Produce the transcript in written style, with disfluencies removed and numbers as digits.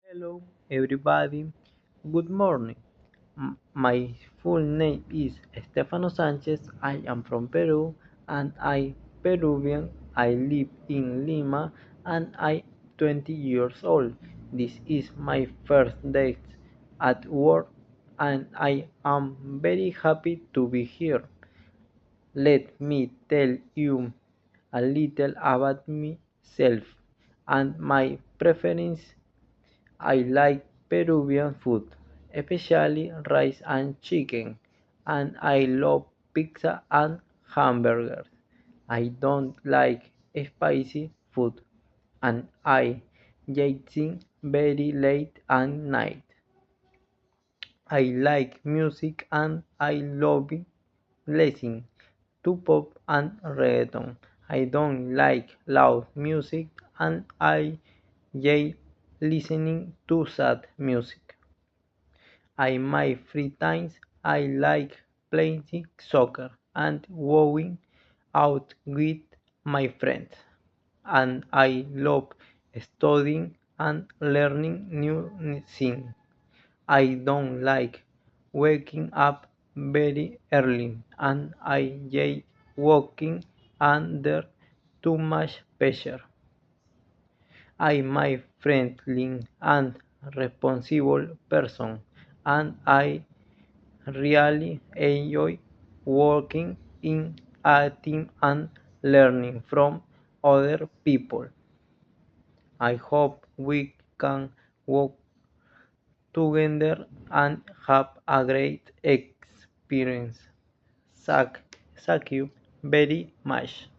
Hello, everybody. Good morning. My full name is Stefano Sanchez. I am from Peru and I Peruvian. I live in Lima and I 20 years old. This is my first day at work and I am very happy to be here. Let me tell you a little about myself and my preference. I like Peruvian food, especially rice and chicken, and I love pizza and hamburgers. I don't like spicy food, and I eat things very late at night. I like music and I love listening to pop and reggaeton. I don't like loud music and I hate listening to sad music. In my free times I like playing soccer and going out with my friends. And I love studying and learning new things. I don't like waking up very early and I hate working under too much pressure. I'm my friendly and responsible person and I really enjoy working in a team and learning from other people. I hope we can work together and have a great experience. Thank you very much.